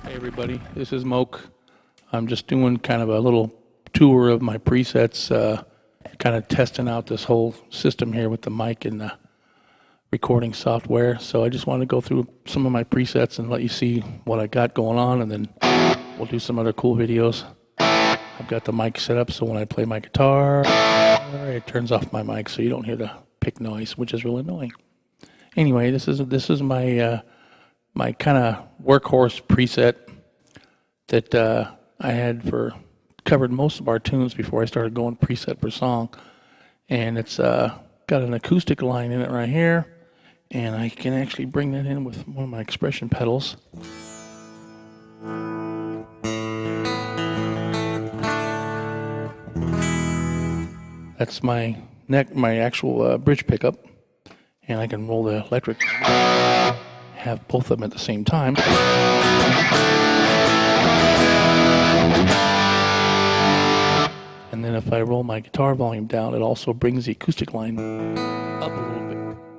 Hey everybody, this is Moke. I'm just doing kind of a little tour of my presets, kind of testing out this whole system here with the mic and the recording software. So I just want to go through some of my presets and let you see what I got going on, and then we'll do some other cool videos. I've got the mic set up so when I play my guitar, it turns off my mic so you don't hear the pick noise, which is really annoying. Anyway, this is my my kind of workhorse preset that I had covered most of our tunes before I started going preset per song. And it's got an acoustic line in it right here, and I can actually bring that in with one of my expression pedals. That's my actual bridge pickup, and I can roll the electric, have both of them at the same time. And then if I roll my guitar volume down, it also brings the acoustic line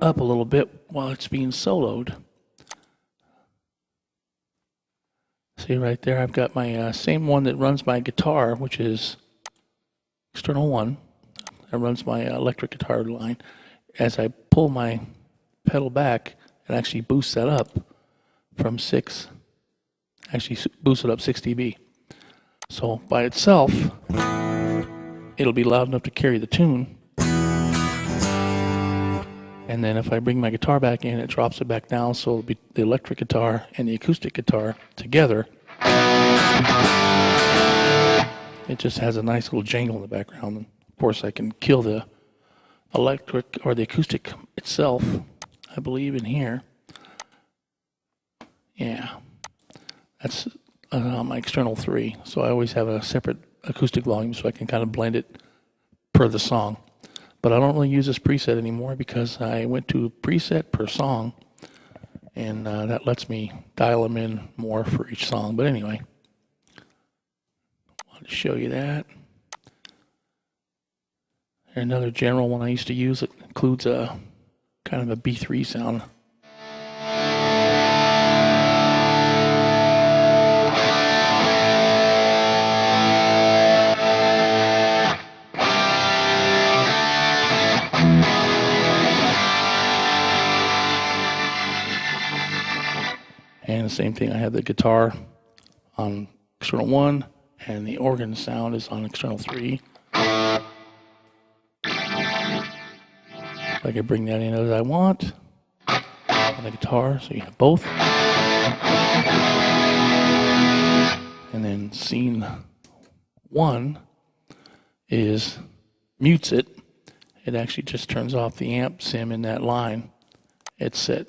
up a little bit while it's being soloed. See right there, I've got my same one that runs my guitar, which is external 1. That runs my electric guitar line. As I pull my pedal back, it actually boosts that up from 6, actually boosts it up 6 dB. So by itself, it'll be loud enough to carry the tune. And then if I bring my guitar back in, it drops it back down, so it'll be the electric guitar and the acoustic guitar together. It just has a nice little jangle in the background. And of course, I can kill the electric or the acoustic itself, I believe, in here. Yeah, that's my external 3. So I always have a separate acoustic volume so I can kind of blend it per the song. But I don't really use this preset anymore because I went to preset per song, and that lets me dial them in more for each song. But anyway, I wanted to show you that. Another general one I used to use, it includes a kind of a B3 sound. And the same thing, I have the guitar on external 1, and the organ sound is on external 3. I can bring that in as I want on the guitar, so you have both. And then scene 1 is mutes it. It actually just turns off the amp sim in that line. It's set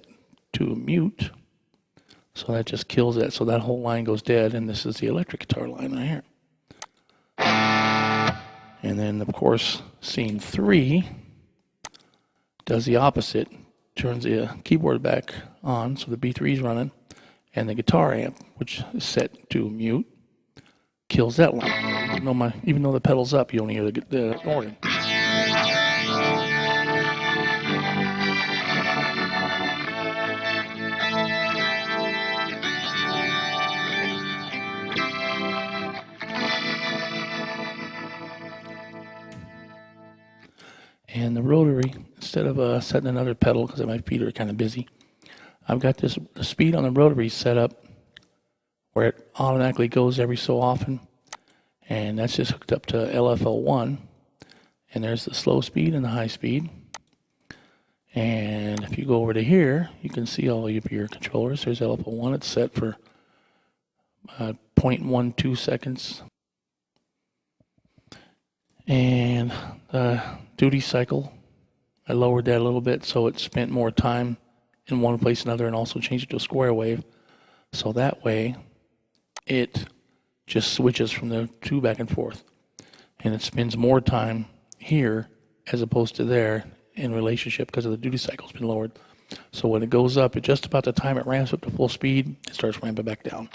to mute. So that just kills it. So that whole line goes dead, and this is the electric guitar line right here. And then, of course, scene 3 does the opposite. Turns the keyboard back on, so the B3 is running, and the guitar amp, which is set to mute, kills that line. Even though the pedal's up, you only hear the organ. And the rotary, instead of setting another pedal because my feet are kind of busy, I've got the speed on the rotary set up where it automatically goes every so often, and that's just hooked up to LFO1. And there's the slow speed and the high speed. And if you go over to here, you can see all of your controllers. There's LFO1, it's set for 0.12 seconds. And the duty cycle, I lowered that a little bit so it spent more time in one place or another, and also changed it to a square wave. So that way it just switches from the 2 back and forth. And it spends more time here as opposed to there in relationship because of the duty cycle's been lowered. So when it goes up, at just about the time it ramps up to full speed, it starts ramping back down.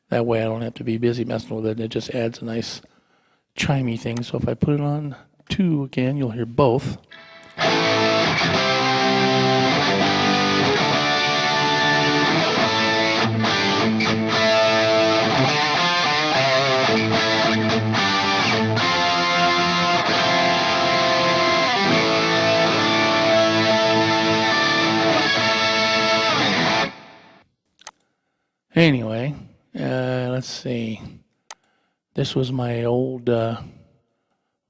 That way I don't have to be busy messing with it. It just adds a nice chimey thing. So if I put it on 2 again, you'll hear both. Anyway, let's see. This was my old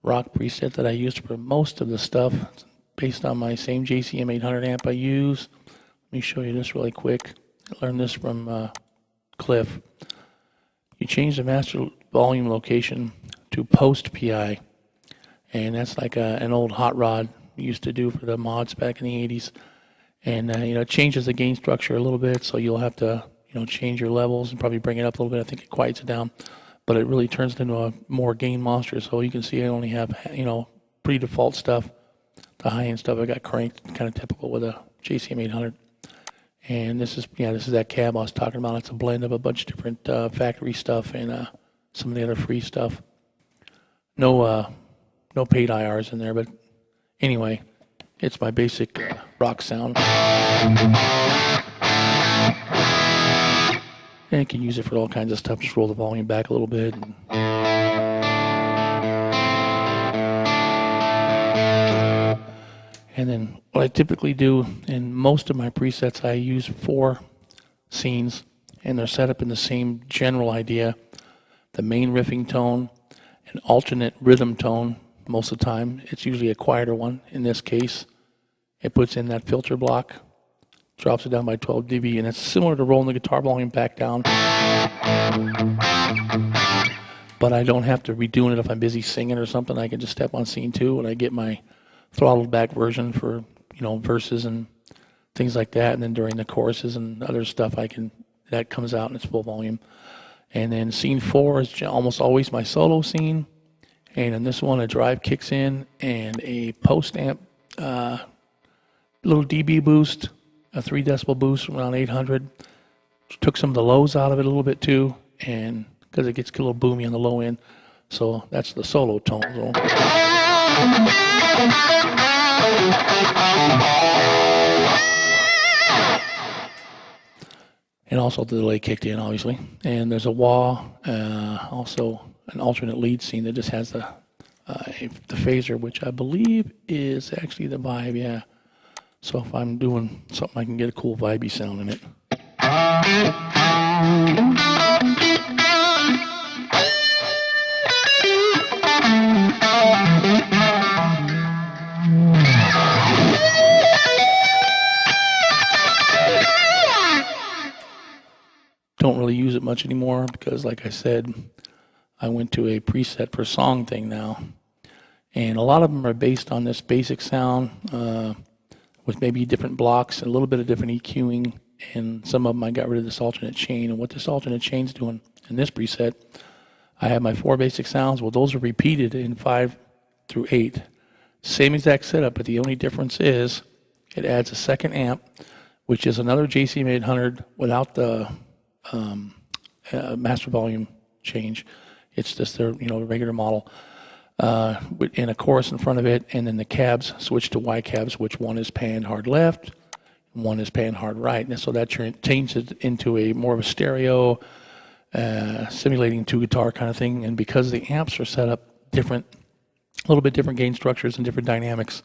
rock preset that I used for most of the stuff. It's based on my same JCM 800 amp I use. Let me show you this really quick. I learned this from Cliff. You change the master volume location to post PI, and that's like an old hot rod we used to do for the mods back in the 80s. And it changes the gain structure a little bit, so you'll have to change your levels and probably bring it up a little bit. I think it quiets it down, but it really turns it into a more gain monster. So you can see I only have pretty default stuff. The high end stuff I got cranked, kind of typical with a JCM 800. And this is that cab I was talking about. It's a blend of a bunch of different factory stuff and some of the other free stuff. No paid IRs in there, but anyway, it's my basic rock sound. And you can use it for all kinds of stuff. Just roll the volume back a little bit. And then what I typically do in most of my presets, I use 4 scenes, and they're set up in the same general idea. The main riffing tone, an alternate rhythm tone most of the time. It's usually a quieter one. In this case, it puts in that filter block, drops it down by 12 dB, and it's similar to rolling the guitar volume back down. But I don't have to redo it if I'm busy singing or something. I can just step on scene 2 and I get my throttled back version for verses and things like that. And then during the choruses and other stuff, that comes out in its full volume. And then scene 4 is almost always my solo scene. And in this one, a drive kicks in and a post amp, little dB boost, a 3 decibel boost from around 800. Took some of the lows out of it a little bit too, and because it gets a little boomy on the low end. So that's the solo tone. And also the delay kicked in, obviously. And there's a wah, also an alternate lead scene that just has the phaser, which I believe is actually the vibe, yeah. So if I'm doing something, I can get a cool vibey sound in it. Don't really use it much anymore because, like I said, I went to a preset per song thing now. And a lot of them are based on this basic sound, with maybe different blocks, a little bit of different EQing, and some of them I got rid of this alternate chain. And what this alternate chain's doing in this preset, I have my 4 basic sounds. Well, those are repeated in 5 through 8. Same exact setup, but the only difference is it adds a second amp, which is another JCM 800 without the master volume change. It's just their regular model. And a chorus in front of it, and then the cabs switch to Y cabs, which one is pan hard left, and one is pan hard right. And so that changes it into a more of a stereo, simulating 2 guitar kind of thing. And because the amps are set up different, a little bit different gain structures and different dynamics,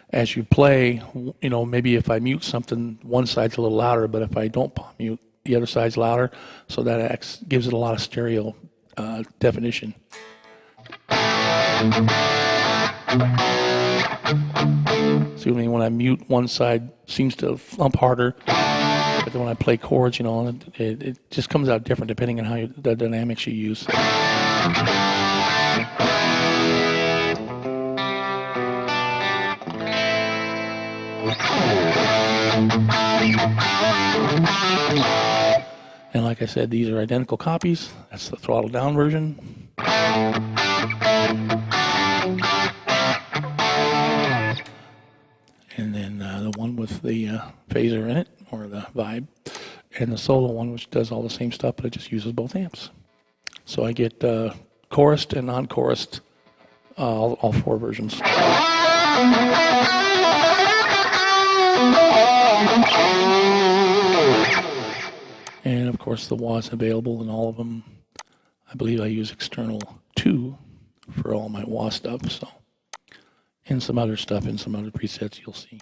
as you play, maybe if I mute something, one side's a little louder, but if I don't mute, the other side's louder. So that gives it a lot of stereo definition. See, when I mute, one side seems to thump harder, but then when I play chords, it just comes out different depending on how the dynamics you use. And like I said, these are identical copies. That's the throttle down version. And then the one with the phaser in it, or the vibe, and the solo one, which does all the same stuff, but it just uses both amps. So I get chorused and non-chorused all 4 versions. And of course the wah is available in all of them. I believe I use external 2 for all my wah stuff, so, and some other stuff in some other presets you'll see.